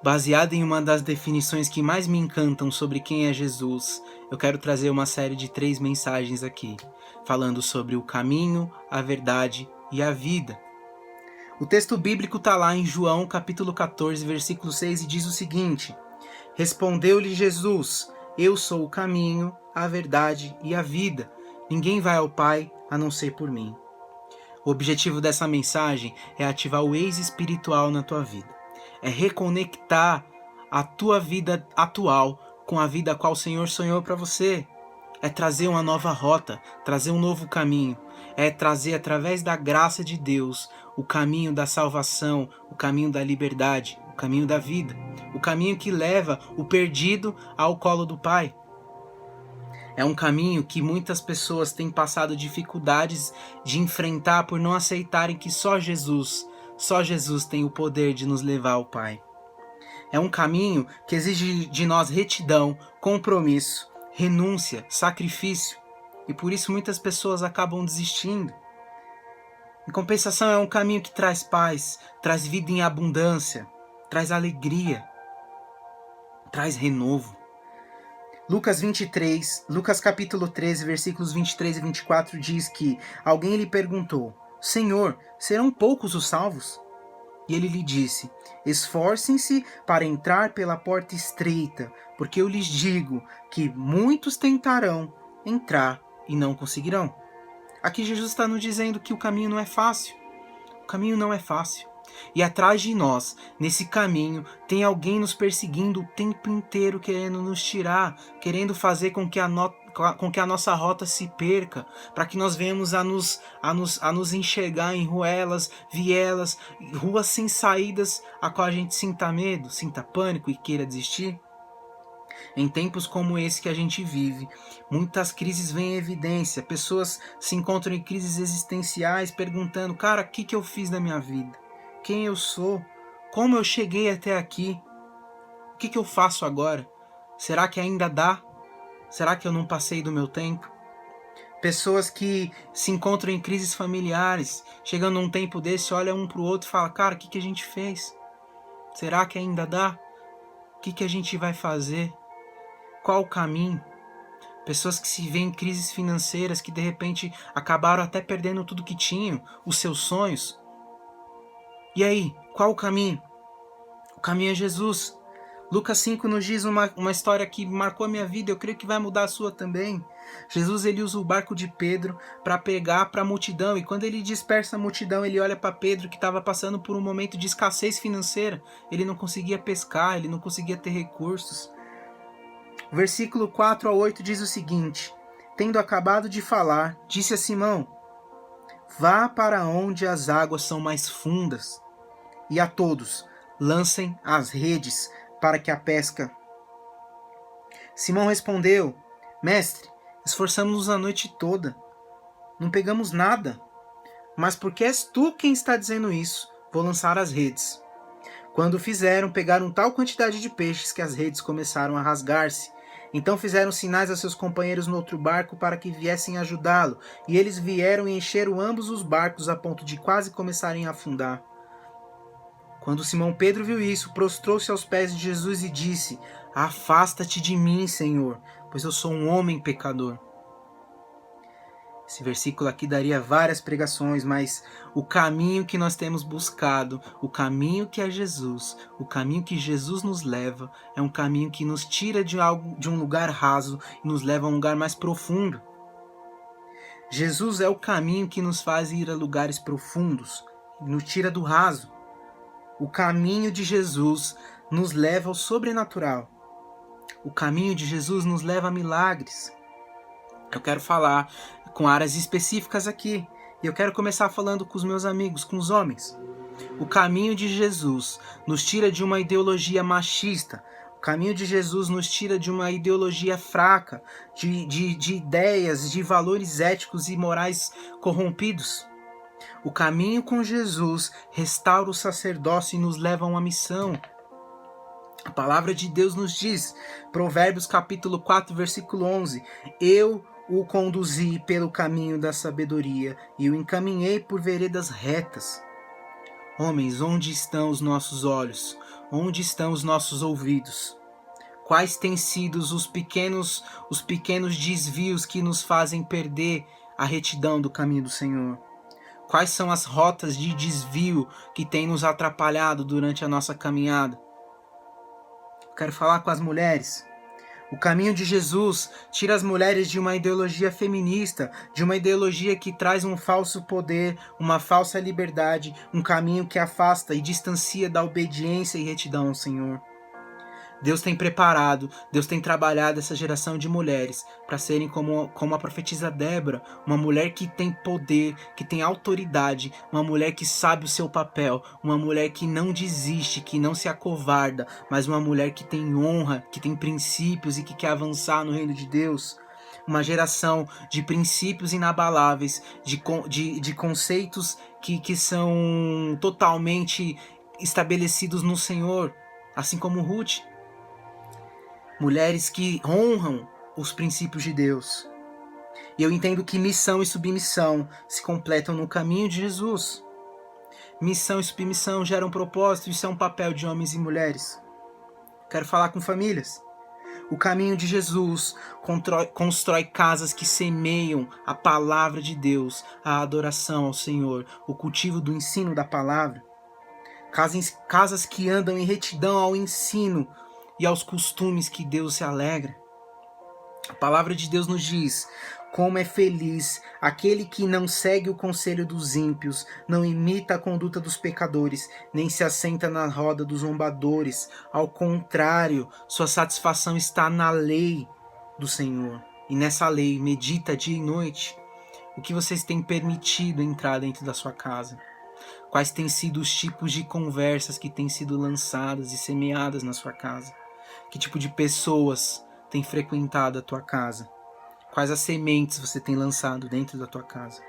Baseado em uma das definições que mais me encantam sobre quem é Jesus, eu quero trazer uma série de 3 mensagens aqui, falando sobre o caminho, a verdade e a vida. O texto bíblico está lá em João capítulo 14, versículo 6 e diz o seguinte: Respondeu-lhe Jesus: Eu sou o caminho, a verdade e a vida. Ninguém vai ao Pai a não ser por mim. O objetivo dessa mensagem é ativar o ex espiritual na tua vida. É reconectar a tua vida atual com a vida a qual o Senhor sonhou para você. É trazer uma nova rota, trazer um novo caminho. É trazer através da graça de Deus o caminho da salvação, o caminho da liberdade, o caminho da vida. O caminho que leva o perdido ao colo do Pai. É um caminho que muitas pessoas têm passado dificuldades de enfrentar por não aceitarem que só Jesus tem o poder de nos levar ao Pai. É um caminho que exige de nós retidão, compromisso, renúncia, sacrifício. E por isso muitas pessoas acabam desistindo. Em compensação, é um caminho que traz paz, traz vida em abundância, traz alegria, traz renovo. Lucas capítulo 13, versículos 23 e 24 diz que alguém lhe perguntou: Senhor, serão poucos os salvos? E ele lhe disse: Esforcem-se para entrar pela porta estreita, porque eu lhes digo que muitos tentarão entrar e não conseguirão. Aqui Jesus está nos dizendo que o caminho não é fácil. O caminho não é fácil. E atrás de nós, nesse caminho, tem alguém nos perseguindo o tempo inteiro, querendo nos tirar, querendo fazer com que a nossa rota se perca, para que nós venhamos a nos enxergar em ruelas, vielas, ruas sem saídas, a qual a gente sinta medo, sinta pânico e queira desistir. Em tempos como esse que a gente vive, muitas crises vêm em evidência, pessoas se encontram em crises existenciais perguntando: cara, o que eu fiz na minha vida? Quem eu sou? Como eu cheguei até aqui? O que eu faço agora? Será que ainda dá? Será que eu não passei do meu tempo? Pessoas que se encontram em crises familiares, chegando num tempo desse, olham um pro outro e falam: cara, o que a gente fez? Será que ainda dá? O que a gente vai fazer? Qual o caminho? Pessoas que se veem em crises financeiras, que de repente acabaram até perdendo tudo que tinham, os seus sonhos. E aí, qual o caminho? O caminho é Jesus. Lucas 5 nos diz uma história que marcou a minha vida, eu creio que vai mudar a sua também. Jesus, ele usa o barco de Pedro para pegar para a multidão, e quando ele dispersa a multidão, ele olha para Pedro, que estava passando por um momento de escassez financeira. Ele não conseguia pescar, ele não conseguia ter recursos. O versículo 4 a 8 diz o seguinte: Tendo acabado de falar, disse a Simão: Vá para onde as águas são mais fundas, e a todos lancem as redes para que a pesca. Simão respondeu: Mestre, esforçamos-nos a noite toda, não pegamos nada, mas porque és tu quem está dizendo isso, vou lançar as redes. Quando fizeram, pegaram tal quantidade de peixes que as redes começaram a rasgar-se. Então fizeram sinais a seus companheiros no outro barco para que viessem ajudá-lo, e eles vieram e encheram ambos os barcos a ponto de quase começarem a afundar. Quando Simão Pedro viu isso, prostrou-se aos pés de Jesus e disse: Afasta-te de mim, Senhor, pois eu sou um homem pecador. Esse versículo aqui daria várias pregações, mas o caminho que nós temos buscado, o caminho que é Jesus, o caminho que Jesus nos leva, é um caminho que nos tira de um lugar raso e nos leva a um lugar mais profundo. Jesus é o caminho que nos faz ir a lugares profundos, nos tira do raso. O caminho de Jesus nos leva ao sobrenatural. O caminho de Jesus nos leva a milagres. Eu quero falar com áreas específicas aqui. E eu quero começar falando com os meus amigos, com os homens. O caminho de Jesus nos tira de uma ideologia machista. O caminho de Jesus nos tira de uma ideologia fraca, de ideias, de valores éticos e morais corrompidos. O caminho com Jesus restaura o sacerdócio e nos leva a uma missão. A palavra de Deus nos diz, Provérbios capítulo 4, versículo 11, Eu o conduzi pelo caminho da sabedoria e o encaminhei por veredas retas. Homens, onde estão os nossos olhos? Onde estão os nossos ouvidos? Quais têm sido os pequenos desvios que nos fazem perder a retidão do caminho do Senhor? Quais são as rotas de desvio que têm nos atrapalhado durante a nossa caminhada? Quero falar com as mulheres. O caminho de Jesus tira as mulheres de uma ideologia feminista, de uma ideologia que traz um falso poder, uma falsa liberdade, um caminho que afasta e distancia da obediência e retidão ao Senhor. Deus tem preparado, Deus tem trabalhado essa geração de mulheres para serem como a profetisa Débora, uma mulher que tem poder, que tem autoridade, uma mulher que sabe o seu papel, uma mulher que não desiste, que não se acovarda, mas uma mulher que tem honra, que tem princípios e que quer avançar no reino de Deus. Uma geração de princípios inabaláveis, de conceitos que são totalmente estabelecidos no Senhor, assim como Ruth. Mulheres que honram os princípios de Deus. E eu entendo que missão e submissão se completam no caminho de Jesus. Missão e submissão geram propósito, isso é um papel de homens e mulheres. Quero falar com famílias. O caminho de Jesus constrói casas que semeiam a palavra de Deus, a adoração ao Senhor, o cultivo do ensino da palavra. Casas que andam em retidão ao ensino e aos costumes que Deus se alegra. A palavra de Deus nos diz: como é feliz aquele que não segue o conselho dos ímpios, não imita a conduta dos pecadores, nem se assenta na roda dos zombadores. Ao contrário, sua satisfação está na lei do Senhor. E nessa lei medita dia e noite. O que vocês têm permitido entrar dentro da sua casa? Quais têm sido os tipos de conversas que têm sido lançadas e semeadas na sua casa? Que tipo de pessoas têm frequentado a tua casa? Quais as sementes você tem lançado dentro da tua casa?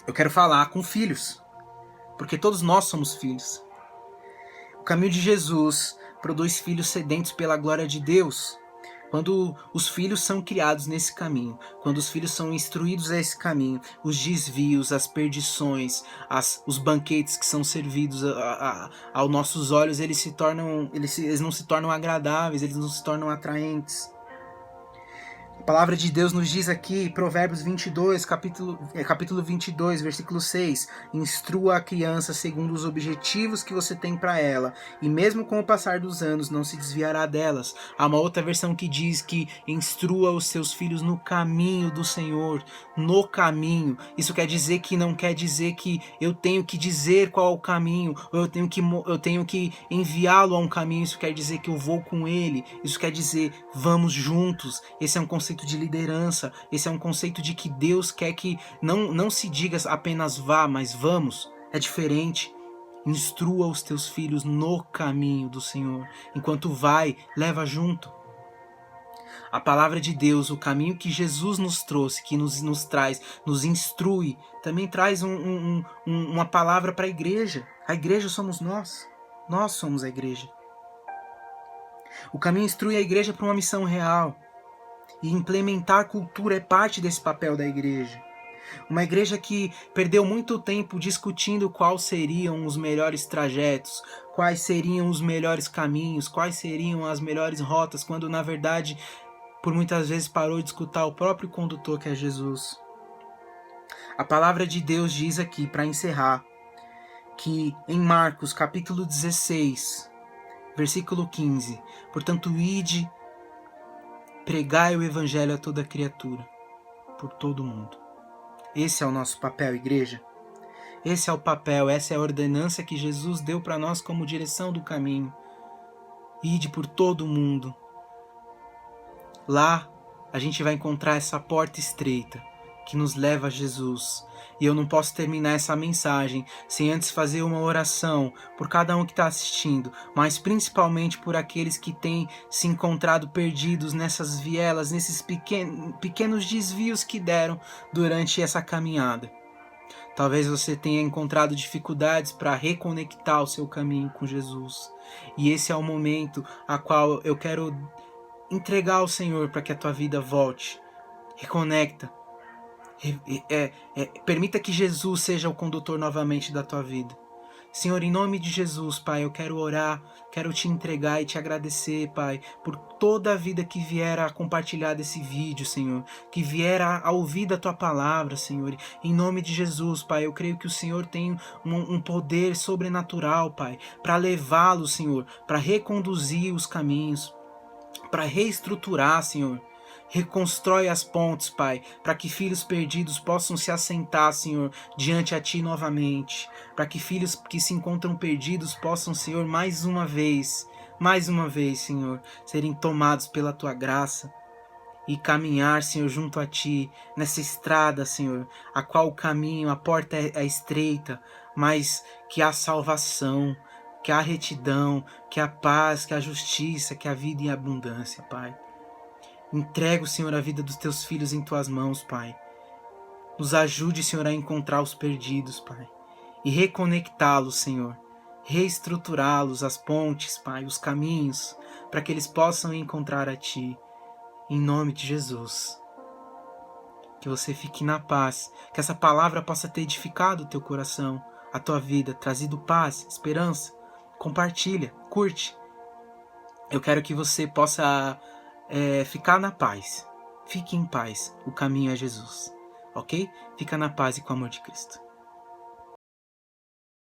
Eu quero falar com filhos, porque todos nós somos filhos. O caminho de Jesus produz filhos sedentos pela glória de Deus. Quando os filhos são criados nesse caminho, quando os filhos são instruídos a esse caminho, os desvios, as perdições, os banquetes que são servidos aos nossos olhos, eles não se tornam agradáveis, eles não se tornam atraentes. A palavra de Deus nos diz aqui, Provérbios 22, capítulo 22, versículo 6, instrua a criança segundo os objetivos que você tem para ela, e mesmo com o passar dos anos não se desviará delas. Há uma outra versão que diz que instrua os seus filhos no caminho do Senhor, no caminho. Isso quer dizer que não quer dizer que eu tenho que dizer qual é o caminho, ou eu tenho que enviá-lo a um caminho. Isso quer dizer que eu vou com ele, isso quer dizer vamos juntos. Esse é um conceito de liderança, esse é um conceito de que Deus quer que não se diga apenas vá, mas vamos. É diferente. Instrua os teus filhos no caminho do Senhor. Enquanto vai, leva junto. A palavra de Deus, o caminho que Jesus nos trouxe, que nos traz, nos instrui, também traz uma palavra para a igreja. A igreja somos nós. Nós somos a igreja. O caminho instrui a igreja para uma missão real. E implementar cultura é parte desse papel da igreja. Uma igreja que perdeu muito tempo discutindo quais seriam os melhores trajetos, quais seriam os melhores caminhos, quais seriam as melhores rotas, quando na verdade, por muitas vezes parou de escutar o próprio condutor, que é Jesus. A palavra de Deus diz aqui, para encerrar, que em Marcos capítulo 16, versículo 15, portanto, ide, pregai o evangelho a toda criatura, por todo mundo. Esse é o nosso papel, igreja. Esse é o papel, essa é a ordenança que Jesus deu para nós como direção do caminho. Ide por todo mundo. Lá a gente vai encontrar essa porta estreita que nos leva a Jesus. E eu não posso terminar essa mensagem sem antes fazer uma oração por cada um que está assistindo, mas principalmente por aqueles que têm se encontrado perdidos nessas vielas, nesses pequenos desvios que deram durante essa caminhada. Talvez você tenha encontrado dificuldades para reconectar o seu caminho com Jesus. E esse é o momento a qual eu quero entregar ao Senhor para que a tua vida volte. Reconecta. Permita que Jesus seja o condutor novamente da tua vida. Senhor, em nome de Jesus, Pai, eu quero orar, quero te entregar e te agradecer, Pai, por toda a vida que vier a compartilhar desse vídeo, Senhor, que vier a ouvir da Tua palavra, Senhor. Em nome de Jesus, Pai, eu creio que o Senhor tem um poder sobrenatural, Pai, para levá-los, Senhor, para reconduzir os caminhos, para reestruturar, Senhor. Reconstrói as pontes, Pai, para que filhos perdidos possam se assentar, Senhor, diante a Ti novamente. Para que filhos que se encontram perdidos possam, Senhor, mais uma vez, Senhor, serem tomados pela Tua graça e caminhar, Senhor, junto a Ti, nessa estrada, Senhor, a qual o caminho, a porta é estreita, mas que há salvação, que há retidão, que há paz, que há justiça, que há vida em abundância, Pai. Entrego, Senhor, a vida dos teus filhos em tuas mãos, Pai. Nos ajude, Senhor, a encontrar os perdidos, Pai. E reconectá-los, Senhor. Reestruturá-los, as pontes, Pai, os caminhos, para que eles possam encontrar a Ti. Em nome de Jesus. Que você fique na paz. Que essa palavra possa ter edificado o teu coração, a tua vida, trazido paz, esperança. Compartilha, curte. Eu quero que você possa ficar na paz. Fique em paz. O caminho é Jesus. Ok? Fica na paz e com o amor de Cristo.